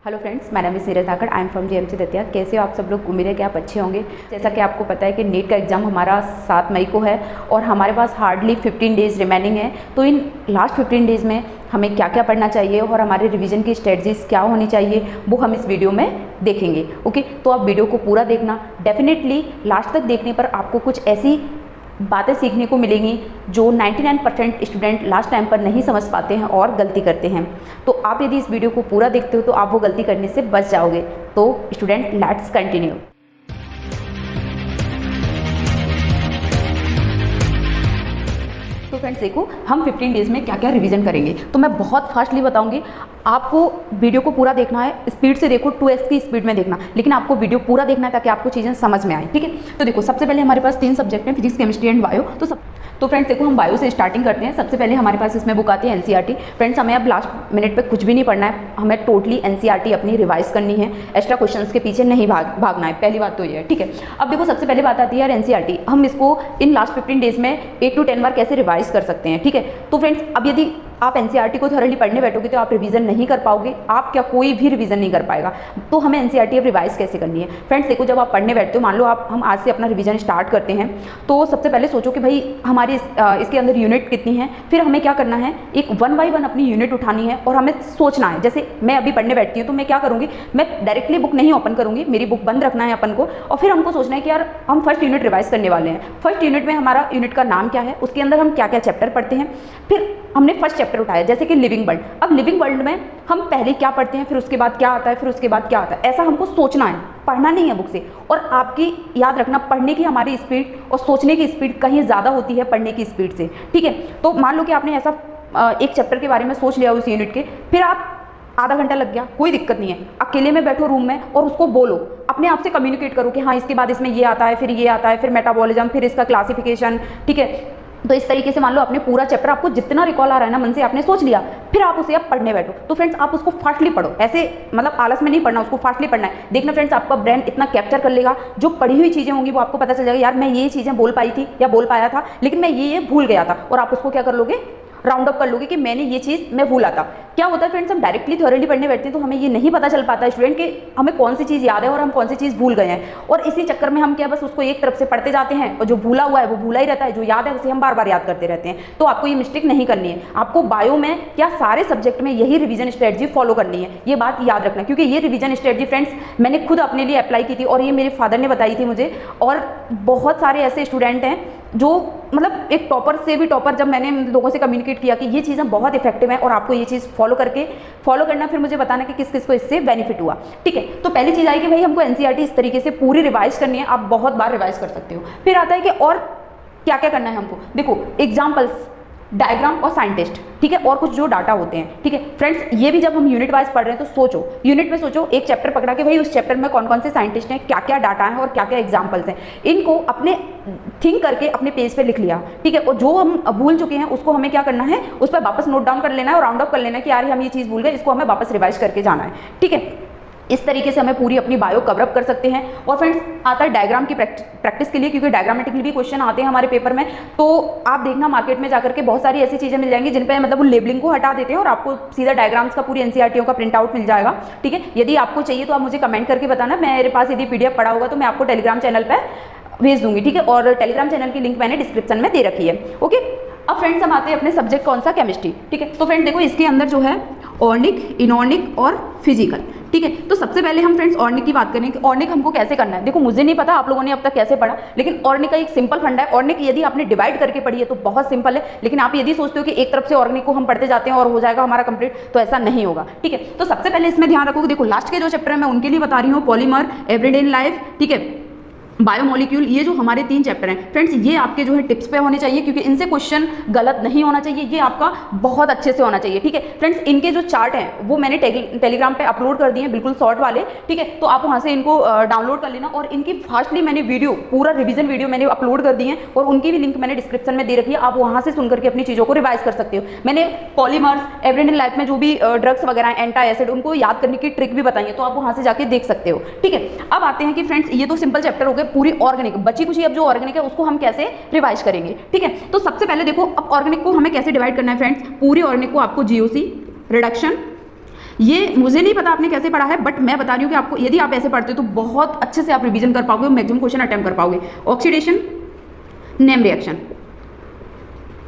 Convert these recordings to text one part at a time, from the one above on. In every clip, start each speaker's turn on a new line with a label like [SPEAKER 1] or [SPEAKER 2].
[SPEAKER 1] Hello friends, my name is Neeraj Dhakad. I am from GMC Datia. कैसे हो आप सब लोग? उम्मीद है कि आप अच्छे होंगे। जैसा कि आपको पता है कि नीट का एग्ज़ाम हमारा 7 मई को है और हमारे पास हार्डली 15 डेज़ रिमेनिंग है। तो इन लास्ट 15 डेज़ में हमें क्या क्या पढ़ना चाहिए और हमारे रिवीजन की स्ट्रेटजीज क्या होनी चाहिए वो हम इस वीडियो में देखेंगे। ओके, तो आप वीडियो को पूरा देखना। डेफिनेटली लास्ट तक देखने पर आपको कुछ ऐसी बातें सीखने को मिलेंगी जो 99% स्टूडेंट लास्ट टाइम पर नहीं समझ पाते हैं और गलती करते हैं। तो आप यदि इस वीडियो को पूरा देखते हो तो आप वो गलती करने से बच जाओगे। तो स्टूडेंट, लेट्स कंटिन्यू। तो फ्रेंड्स देखो, हम 15 डेज़ में क्या क्या रिवीजन करेंगे। तो मैं बहुत फास्टली बताऊंगी, आपको वीडियो को पूरा देखना है। स्पीड से देखो, 2x की स्पीड में देखना, लेकिन आपको वीडियो पूरा देखना है ताकि आपको चीज़ें समझ में आए। ठीक है, तो देखो सबसे पहले हमारे पास 3 सब्जेक्ट हैं, फिजिक्स, केमिस्ट्री एंड बायो। तो फ्रेंड्स देखो, हम बायो से स्टार्टिंग करते हैं। सबसे पहले हमारे पास इसमें बुक आती है एनसीईआरटी। फ्रेंड्स हमें अब लास्ट मिनट पे कुछ भी नहीं पढ़ना है, हमें टोटली एनसीईआरटी अपनी रिवाइज करनी है। एक्स्ट्रा क्वेश्चंस के पीछे नहीं भागना है। पहली बात तो ये है। ठीक है, अब देखो सबसे पहले बात आती है यार एनसीईआरटी। हम इसको इन लास्ट 15 डेज में 8 to 10 बार कैसे रिवाइज कर सकते हैं। ठीक है, तो फ्रेंड्स अब यदि आप एनसीईआरटी को थोरली पढ़ने बैठोगे तो आप रिवीजन नहीं कर पाओगे। आप क्या, कोई भी रिवीजन नहीं कर पाएगा। तो हमें एनसीईआरटी अब रिवाइज कैसे करनी है। फ्रेंड्स देखो, जब आप पढ़ने बैठते हो, मान लो हम आज से अपना रिवीजन स्टार्ट करते हैं, तो सबसे पहले सोचो कि भाई हमारी इसके अंदर यूनिट कितनी है। फिर हमें क्या करना है, एक 1 by 1 अपनी यूनिट उठानी है और हमें सोचना है। जैसे मैं अभी पढ़ने बैठती हूँ तो मैं क्या करूँगी, मैं डायरेक्टली बुक नहीं ओपन करूँगी, मेरी बुक बंद रखना है अपन को। और फिर हमको सोचना है कि यार हम फर्स्ट यूनिट रिवाइज करने वाले हैं। फर्स्ट यूनिट में हमारा यूनिट का नाम क्या है, उसके अंदर हम क्या क्या चैप्टर पढ़ते हैं। फिर हमने फर्स्ट चैप्टर उठाया जैसे कि लिविंग वर्ल्ड। अब लिविंग वर्ल्ड में हम पहले क्या पढ़ते हैं, फिर उसके बाद क्या आता है, फिर उसके बाद क्या आता है। ऐसा हमको सोचना है, पढ़ना नहीं है बुक से। और आपकी याद रखना, पढ़ने की हमारी स्पीड और सोचने की स्पीड कहीं ज़्यादा होती है पढ़ने की स्पीड से। ठीक है, तो मान लो कि आपने ऐसा एक चैप्टर के बारे में सोच लिया उस यूनिट के, फिर आप आधा घंटा लग गया, कोई दिक्कत नहीं है। अकेले में बैठो रूम में और उसको बोलो, अपने आप से कम्युनिकेट करो कि हाँ इसके बाद इसमें ये आता है, फिर ये आता है, फिर मेटाबॉलिज्म, फिर इसका क्लासिफिकेशन। ठीक है, तो इस तरीके से मान लो आपने पूरा चैप्टर, आपको जितना रिकॉल आ रहा है ना मन से, आपने सोच लिया, फिर आप उसे अब पढ़ने बैठो। तो फ्रेंड्स आप उसको फास्टली पढ़ो, ऐसे मतलब आलस में नहीं पढ़ना, उसको फास्टली पढ़ना है। देखना फ्रेंड्स, आपका ब्रेन इतना कैप्चर कर लेगा, जो पढ़ी हुई चीज़ें होंगी वो आपको पता चल जाएगा, यार मैं ये चीज़ें बोल पाई थी या बोल पाया था, लेकिन मैं ये भूल गया था। और आप उसको क्या कर लोगे, राउंड अप कर लोगे कि मैंने ये चीज़ मैं भूला था। क्या होता है फ्रेंड्स, हम डायरेक्टली थॉरली पढ़ने बैठते हैं तो हमें ये नहीं पता चल पाता स्टूडेंट के हमें कौन सी चीज़ याद है और हम कौन सी चीज़ भूल गए हैं। और इसी चक्कर में हम क्या, बस उसको एक तरफ से पढ़ते जाते हैं और जो भूला हुआ है वो भूला ही रहता है, जो याद है उसे हम बार बार याद करते रहते हैं। तो आपको ये मिस्टेक नहीं करनी है। आपको बायो में क्या, सारे सब्जेक्ट में यही रिवीजन स्ट्रेटजी फॉलो करनी है। ये बात याद रखना, क्योंकि ये रिवीजन स्ट्रेटजी फ्रेंड्स मैंने खुद अपने लिए अप्लाई की थी और ये मेरे फादर ने बताई थी मुझे। और बहुत सारे ऐसे स्टूडेंट हैं जो मतलब एक टॉपर से भी टॉपर, जब मैंने लोगों से कम्युनिकेट किया कि ये चीज़ें बहुत इफेक्टिव है और आपको ये चीज़ फॉलो करना, फिर मुझे बताना कि किस किस को इससे बेनिफिट हुआ। ठीक है, तो पहली चीज़ आई कि भाई हमको एनसीईआरटी इस तरीके से पूरी रिवाइज करनी है। आप बहुत बार रिवाइज कर सकते हो। फिर आता है कि और क्या क्या करना है हमको। देखो एग्जाम्पल्स, डायग्राम और साइंटिस्ट। ठीक है, और कुछ जो डाटा होते हैं। ठीक है फ्रेंड्स, ये भी जब हम यूनिट वाइज पढ़ रहे हैं तो सोचो, यूनिट में सोचो, एक चैप्टर पकड़ा कि भाई उस चैप्टर में कौन कौन से साइंटिस्ट हैं, क्या क्या डाटा है और क्या क्या एग्जाम्पल्स हैं। इनको अपने थिंक करके अपने पेज पे लिख लिया। ठीक है, और जो हम भूल चुके हैं उसको हमें क्या करना है, उस पर वापस नोट डाउन कर लेना है और राउंड अप कर लेना है कि यार हम ये चीज़ भूल गए, इसको हमें वापस रिवाइज करके जाना है। ठीक है, इस तरीके से हमें पूरी अपनी बायो कवरअप कर सकते हैं। और फ्रेंड्स आता है डायग्राम की प्रैक्टिस के लिए, क्योंकि डायग्रामेटिकली भी क्वेश्चन आते हैं हमारे पेपर में। तो आप देखना मार्केट में जाकर के बहुत सारी ऐसी चीज़ें मिल जाएंगी जिन पे मतलब वो लेबलिंग को हटा देते हैं और आपको सीधा डायग्राम्स का पूरी एनसीईआरटी का प्रिंट आउट मिल जाएगा। ठीक है, यदि आपको चाहिए तो आप मुझे कमेंट करके बताना, मेरे पास यदि PDF पड़ा होगा तो मैं आपको टेलीग्राम चैनल पर भेज दूंगी। ठीक है, और टेलीग्राम चैनल की लिंक मैंने डिस्क्रिप्शन में दे रखी है। ओके, अब फ्रेंड्स हम आते हैं अपने सब्जेक्ट कौन सा, केमिस्ट्री। ठीक है, तो फ्रेंड्स देखो इसके अंदर जो है ऑर्गेनिक, इनऑर्गेनिक और फिजिकल। ठीक है, तो सबसे पहले हम फ्रेंड्स ऑर्गेनिक की बात करें कि ऑर्गेनिक हमको कैसे करना है। देखो मुझे नहीं पता आप लोगों ने अब तक कैसे पढ़ा, लेकिन ऑर्गेनिक का एक सिंपल फंडा है। ऑर्गेनिक यदि आपने डिवाइड करके पढ़ी है तो बहुत सिंपल है, लेकिन आप यदि सोचते हो कि एक तरफ से ऑर्गेनिक को हम पढ़ते जाते हैं और हो जाएगा हमारा कंप्लीट, तो ऐसा नहीं होगा। ठीक है, तो सबसे पहले इसमें ध्यान रखोगे, देखो लास्ट के जो चैप्टर है मैं उनके लिए बता रही हूँ, पॉलीमर, एवरीडे इन लाइफ, ठीक है, बायोमोलिक्यूल। ये जो हमारे 3 चैप्टर हैं फ्रेंड्स, ये आपके जो है टिप्स पे होने चाहिए, क्योंकि इनसे क्वेश्चन गलत नहीं होना चाहिए, ये आपका बहुत अच्छे से होना चाहिए। ठीक है फ्रेंड्स, इनके जो चार्ट हैं वो मैंने टेलीग्राम पे अपलोड कर दिए हैं, बिल्कुल शॉर्ट वाले। ठीक है, तो आप वहाँ से इनको डाउनलोड कर लेना। और इनकी फास्टली मैंने वीडियो, पूरा रिवीजन वीडियो मैंने अपलोड कर दी है और उनकी भी लिंक मैंने डिस्क्रिप्शन में दे रखी है। आप वहाँ से सुन करके अपनी चीज़ों को रिवाइज कर सकते हो। मैंने पॉलीमर्स, एवरीडे इन लाइफ में जो भी ड्रग्स वगैरह, एंटी एसिड, उनको याद करने की ट्रिक भी बताई है, तो आप वहाँ से जाके देख सकते हो। ठीक है, अब आते हैं कि फ्रेंड्स ये तो सिंपल चैप्टर हो गए पूरी ऑर्गेनिक। बची कुछ अब जो ऑर्गेनिक है उसको हम कैसे रिवाइज करेंगे। ठीक है, तो सबसे पहले देखो अब ऑर्गेनिक को हमें कैसे डिवाइड करना है फ्रेंड्स। पूरी ऑर्गेनिक को आपको जीओसी, रिडक्शन, ये मुझे नहीं पता आपने कैसे पढ़ा है, बट मैं बता रही हूँ कि आपको यदि आप ऐसे पढ़ते हो तो बहुत अच्छे से आप रिवीजन कर पाओगे, मैक्सिमम क्वेश्चन अटेम्प्ट कर पाओगे। ऑक्सीडेशन, नेम रिएक्शन,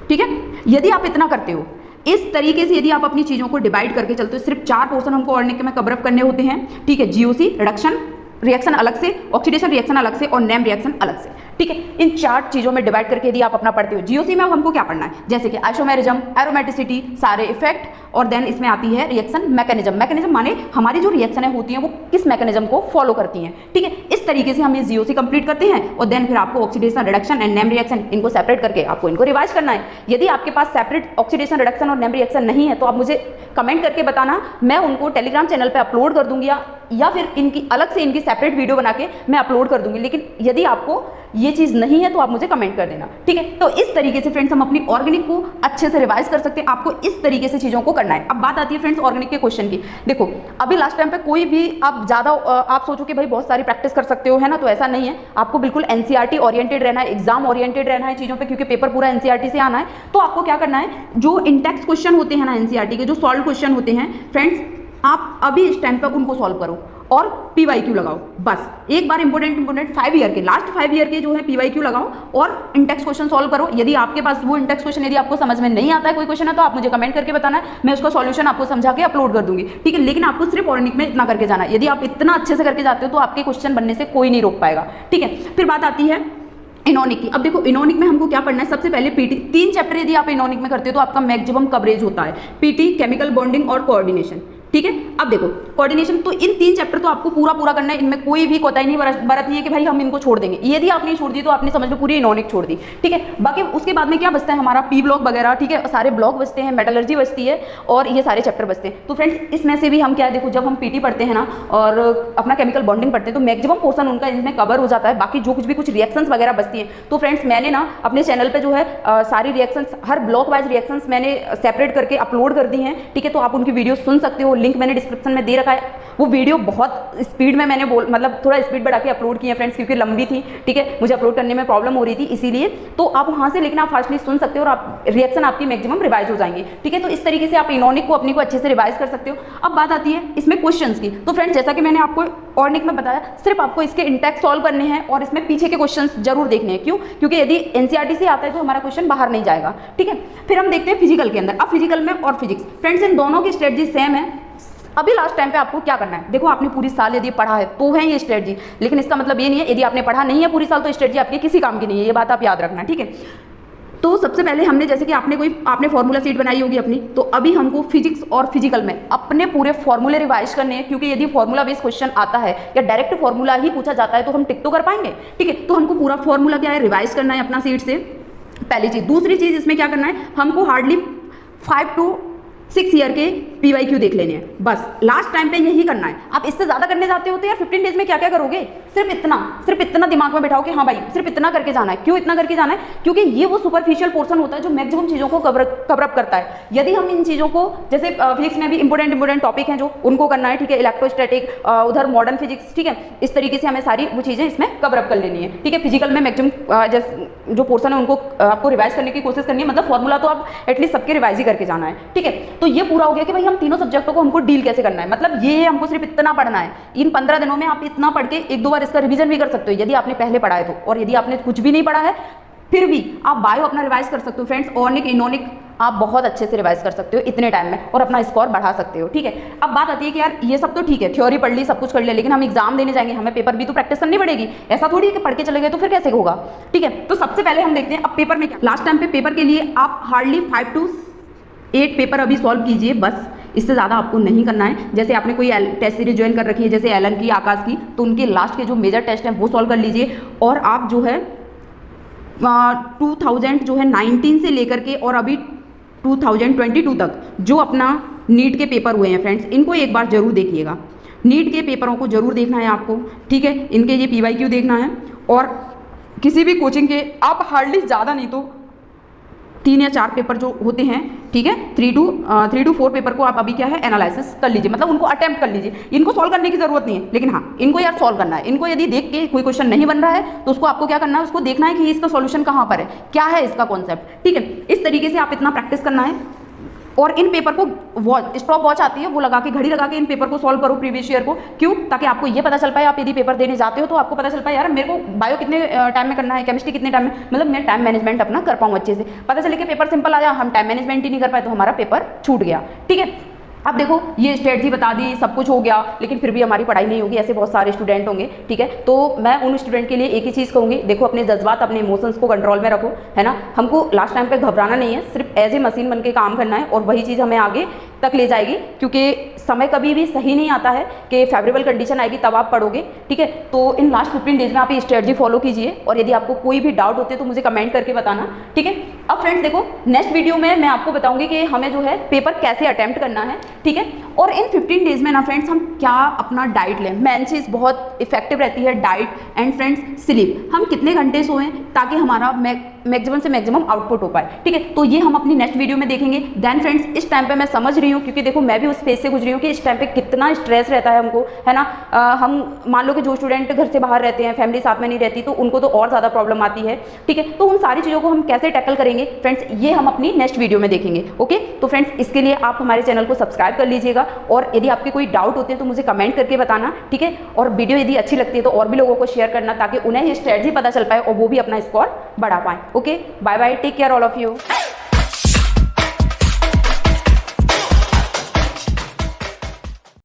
[SPEAKER 1] ठीक है, यदि आप इतना करते हो इस तरीके से, यदि आप अपनी चीज़ों को डिवाइड करके चलते हो, सिर्फ 4 पोर्शन हमको ऑर्गेनिक में कवर अप करने होते हैं, ठीक है। जीओसी रिडक्शन रिएक्शन अलग से, ऑक्सीडेशन रिएक्शन अलग से और नेम रिएक्शन अलग से, ठीक है। इन 4 चीज़ों में डिवाइड करके यदि आप अपना पढ़ते हो। जीओसी में अब हमको क्या पढ़ना है, जैसे कि आइसोमेरिज्म, एरोमेटिसिटी, सारे इफेक्ट, और देन इसमें आती है रिएक्शन मैकेनिज्म। मैकेनिज्म माने हमारी जो रिएक्शनें होती हैं वो किस मैकेनिज्म को फॉलो करती हैं, ठीक है। इस तरीके से हम ये जीओसी कंप्लीट करते हैं और देन फिर आपको oxidation reduction and name reaction इनको सेपरेट करके आपको इनको रिवाइज करना है। यदि आपके पास सेपरेट ऑक्सीडेशन रिडक्शन और नेम रिएक्शन नहीं है तो आप मुझे कमेंट करके बताना, मैं उनको टेलीग्राम चैनल पर अपलोड कर दूंगी या फिर इनकी अलग से इनकी सेपरेट वीडियो बना के मैं अपलोड कर दूंगी। लेकिन यदि आपको ये चीज़ नहीं है तो आप मुझे कमेंट कर देना, ठीक है। तो इस तरीके से फ्रेंड्स हम अपनी ऑर्गेनिक को अच्छे से रिवाइज कर सकते हैं। आपको इस तरीके से चीज़ों को करना है। अब बात आती है फ्रेंड्स ऑर्गेनिक के क्वेश्चन की। देखो अभी लास्ट टाइम पे कोई भी आप ज़्यादा आप सोचो कि भाई बहुत सारी प्रैक्टिस कर सकते हो, है ना, तो ऐसा नहीं है। आपको बिल्कुल एनसीईआरटी ओरिएंटेड रहना है, एग्जाम ओरिएंटेड रहना है चीज़ों पे, क्योंकि पेपर पूरा एनसीईआरटी से आना है। तो आपको क्या करना है, जो इंटेक्स क्वेश्चन होते हैं ना एनसीईआरटी के, जो सॉल्व क्वेश्चन होते हैं फ्रेंड्स, आप अभी इस टाइम पर उनको सॉल्व करो और पीवाईक्यू लगाओ। बस एक बार इंपोर्टेंट 5 ईयर के, लास्ट 5 ईयर के जो है पीवाईक्यू लगाओ और इंटेक्स क्वेश्चन सॉल्व करो। यदि आपके पास वो इंटेक्स क्वेश्चन यदि आपको समझ में नहीं आता है कोई क्वेश्चन है तो आप मुझे कमेंट करके बताना, मैं उसका सॉल्यूशन आपको समझा के अपलोड कर दूंगी, ठीक है। लेकिन आपको सिर्फ ऑर्गेनिक में इतना करके जाना है। यदि आप इतना अच्छे से करके जाते हो तो आपके क्वेश्चन बनने से कोई नहीं रोक पाएगा, ठीक है। फिर बात आती है इनॉनिक की। अब देखो इनॉनिक में हमको क्या पढ़ना है, सबसे पहले पीटी। 3 चैप्टर यदि आप इनॉनिक में करते हो तो आपका मैक्सिमम कवरेज होता है, पीटी, केमिकल बॉन्डिंग और कोऑर्डिनेशन, ठीक है। अब देखो कोऑर्डिनेशन, तो इन 3 चैप्टर तो आपको पूरा करना है, इनमें कोई भी कोताही नहीं बरतनी है कि भाई हम इनको छोड़ देंगे। यदि आपने छोड़ दी तो आपने समझ लो पूरी इनॉनिक छोड़ दी, ठीक है। बाकी उसके बाद में क्या बचता है हमारा, पी ब्लॉक वगैरह, ठीक है, सारे ब्लॉक बचते हैं, मेटलर्जी बचती है और ये सारे चैप्टर बचते हैं। तो फ्रेंड्स इसमें से भी हम क्या, देखो जब हम पीटी पढ़ते हैं ना और अपना केमिकल बॉन्डिंग पढ़ते हैं तो मैक्सिमम पोर्सन उनका इसमें कवर हो जाता है। बाकी जो कुछ रिएक्शंस वगैरह बचती हैं तो फ्रेंड्स मैंने ना अपने चैनल पे जो है सारी रिएक्शंस, हर ब्लॉक वाइज रिएक्शंस मैंने सेपरेट करके अपलोड कर दी हैं, ठीक है। तो आप उनकी वीडियो सुन सकते हो, लिंक मैंने डिस्क्रिप्शन में दे रखा है। वो वीडियो बहुत स्पीड में मैंने मतलब थोड़ा स्पीड बढ़ा के अपलोड किए फ्रेंड्स, क्योंकि लंबी थी, ठीक है, मुझे अपलोड करने में प्रॉब्लम हो रही थी, इसीलिए। तो आप वहां से लेकिन आप फास्टली सुन सकते हो और आप रिएक्शन आपकी मैक्सिमम रिवाइज हो जाएंगी, ठीक है। तो इस तरीके से आप इनॉनिक को अपनी को अच्छे से रिवाइज कर सकते हो। अब बात आती है इसमें क्वेश्चंस की। तो फ्रेंड्स जैसा कि मैंने आपको ऑर्गेनिक में बताया, सिर्फ आपको इसके इंटेक्स सॉल्व करने हैं और इसमें पीछे के क्वेश्चंस जरूर देखने हैं। क्यों? क्योंकि यदि एनसीईआरटी से आता है तो हमारा क्वेश्चन बाहर नहीं जाएगा, ठीक है। फिर हम देखते हैं फिजिकल के अंदर। अब फिजिकल में और फिजिक्स, फ्रेंड्स इन दोनों की स्ट्रेटजी सेम है। अभी लास्ट टाइम पे आपको क्या करना है, देखो आपने पूरी साल यदि पढ़ा है तो है ये स्ट्रेटजी, लेकिन इसका मतलब ये नहीं है यदि आपने पढ़ा नहीं है पूरी साल तो स्ट्रेटजी आपकी किसी काम की नहीं है, ये बात आप याद रखना, ठीक है। तो सबसे पहले हमने, जैसे कि आपने फॉर्मूला शीट बनाई होगी अपनी, तो अभी हमको फिजिक्स और फिजिकल में अपने पूरे फॉर्मूले रिवाइज करने हैं, क्योंकि यदि फॉर्मूला बेस्ड क्वेश्चन आता है या डायरेक्ट फॉर्मूला ही पूछा जाता है तो हम टिक तो कर पाएंगे, ठीक है। तो हमको पूरा फॉर्मूला क्या है रिवाइज करना है अपना सीट से, पहली चीज। दूसरी चीज इसमें क्या करना है, हमको हार्डली 5 to 6 ईयर के पीवाईक्यू देख लेने हैं, बस लास्ट टाइम पे यही करना है। आप इससे ज्यादा करने जाते हो तो यार 15 डेज में क्या क्या करोगे, सिर्फ इतना दिमाग में बैठाओ कि हाँ भाई सिर्फ इतना करके जाना है। क्यों इतना करके जाना है? क्योंकि ये वो सुपरफिशियल पोर्शन होता है जो मैक्सिमम चीजों को कवर अप करता है। यदि हम इन चीजों को, जैसे फिजिक्स में भी इंपोर्टेंट टॉपिक हैं जो उनको करना है, ठीक है, इलेक्ट्रोस्टैटिक, उधर मॉडर्न फिजिक्स, ठीक है, इस तरीके से हमें सारी वो चीजें इसमें कवर अप कर लेनी है, ठीक है। फिजिकल में मैक्सिमम जो पोर्शन है उनको आपको रिवाइज करने की कोशिश करनी है, मतलब फॉर्मूला तो आप एटलीस्ट सबके रिवाइज ही करके जाना है, ठीक है। तो ये पूरा हो गया कि भाई हम तीनों सब्जेक्टों को हमको डील कैसे करना है, मतलब ये हमको सिर्फ इतना पढ़ना है। इन 15 दिनों में आप इतना पढ़ के 1-2 बार इसका रिवीजन भी कर सकते हो यदि आपने पहले पढ़ा है तो, और यदि आपने कुछ भी नहीं पढ़ा है फिर भी आप बायो अपना रिवाइज कर सकते हो फ्रेंड्स। ऑर्गेनिक, इनॉर्गेनिक आप बहुत अच्छे से रिवाइज कर सकते हो इतने टाइम में और अपना स्कोर बढ़ा सकते हो, ठीक है। अब बात आती है कि यार ये सब तो ठीक है, थ्योरी पढ़ ली, सब कुछ कर लिया, लेकिन हम एग्जाम देने जाएंगे, हमें पेपर भी तो प्रैक्टिस करनी पड़ेगी। ऐसा थोड़ी है कि पढ़ के चले गए तो फिर कैसे होगा, ठीक है। तो सबसे पहले हम देखते हैं अब पेपर में क्या। लास्ट टाइम पे पेपर के लिए आप हार्डली 5 to 8 पेपर अभी सॉल्व कीजिए, बस इससे ज़्यादा आपको नहीं करना है। जैसे आपने कोई टेस्ट सीरीज ज्वाइन कर रखी है, जैसे एलन की, आकाश की, तो उनके लास्ट के जो मेजर टेस्ट हैं वो सॉल्व कर लीजिए। और आप जो है 2019 से लेकर के और अभी 2022 तक जो अपना नीट के पेपर हुए हैं फ्रेंड्स, इनको एक बार जरूर देखिएगा। नीट के पेपरों को जरूर देखना है आपको, ठीक है। इनके ये पीवाईक्यू देखना है और किसी भी कोचिंग के आप हार्डली ज़्यादा नहीं तो 3 या 4 पेपर जो होते हैं, ठीक है, 3 to 4 पेपर को आप अभी क्या है एनालिसिस कर लीजिए, मतलब उनको अटेम्प्ट कर लीजिए। इनको सॉल्व करने की जरूरत नहीं है, लेकिन हाँ इनको यार सॉल्व करना है। इनको यदि देख के कोई क्वेश्चन नहीं बन रहा है तो उसको आपको क्या करना है, उसको देखना है कि इसका सॉल्यूशन कहाँ पर है, क्या है इसका कॉन्सेप्ट, ठीक है। इस तरीके से आप इतना प्रैक्टिस करना है। और इन पेपर को वॉच, स्टॉप वॉच आती है, वो लगा के, घड़ी लगा के इन पेपर को सॉल्व करो प्रीवियस ईयर को। क्यों? ताकि आपको ये पता चल पाए, आप यदि पेपर देने जाते हो तो आपको पता चल पाए यार मेरे को बायो कितने टाइम में करना है, केमिस्ट्री कितने टाइम में, मतलब मैं टाइम मैनेजमेंट अपना कर पाऊँ अच्छे से। पता चले कि पेपर सिंपल आया, हम टाइम मैनेजमेंट ही नहीं कर पाए तो हमारा पेपर छूट गया। ठीक है, अब देखो ये स्ट्रेटजी बता दी, सब कुछ हो गया, लेकिन फिर भी हमारी पढ़ाई नहीं होगी, ऐसे बहुत सारे स्टूडेंट होंगे। ठीक है, तो मैं उन स्टूडेंट के लिए एक ही चीज़ कहूँगी, देखो अपने जज्बात, अपने इमोशंस को कंट्रोल में रखो, है ना। हमको लास्ट टाइम पे घबराना नहीं है, सिर्फ एज ए मशीन बन के काम करना है, और वही चीज़ हमें आगे तक ले जाएगी। क्योंकि समय कभी भी सही नहीं आता है कि फेवरेबल कंडीशन आएगी तब आप पढ़ोगे। ठीक है, तो इन लास्ट 15 डेज में आप ये स्ट्रेटजी फॉलो कीजिए, और यदि आपको कोई भी डाउट होते हैं तो मुझे कमेंट करके बताना। ठीक है, अब फ्रेंड्स देखो नेक्स्ट वीडियो में मैं आपको बताऊंगी कि हमें जो है पेपर कैसे अटेम्प्ट करना है। ठीक है, और इन 15 डेज में ना फ्रेंड्स हम क्या अपना डाइट लें, मेन चीज़ बहुत इफेक्टिव रहती है डाइट, एंड फ्रेंड्स स्लीप, हम कितने घंटे सोएं ताकि हमारा मैक्सिमम से मैक्सिमम आउटपुट हो पाए। ठीक है, तो ये हम अपनी नेक्स्ट वीडियो में देखेंगे। देन फ्रेंड्स इस टाइम पे मैं समझ रही हूँ, क्योंकि देखो मैं भी उस फेज से गुजरी हूँ कि इस टाइम पे कितना स्ट्रेस रहता है हमको, है ना। हम मान लो कि जो स्टूडेंट घर से बाहर रहते हैं, फैमिली साथ में नहीं रहती, तो उनको तो और ज़्यादा प्रॉब्लम आती है। ठीक है, तो उन सारी चीज़ों को हम कैसे टैकल करेंगे फ्रेंड्स, ये हम अपनी नेक्स्ट वीडियो में देखेंगे। ओके, तो फ्रेंड्स इसके लिए आप हमारे चैनल को सब्सक्राइब कर लीजिएगा, और यदि आपके कोई डाउट होते हैं तो मुझे कमेंट करके बताना। ठीक है, और वीडियो यदि अच्छी लगती है तो और भी लोगों को शेयर करना, ताकि उन्हें ये स्ट्रेटजी पता चल पाए और वो भी अपना स्कोर बढ़ा पाए। Okay, bye bye, take care all of you.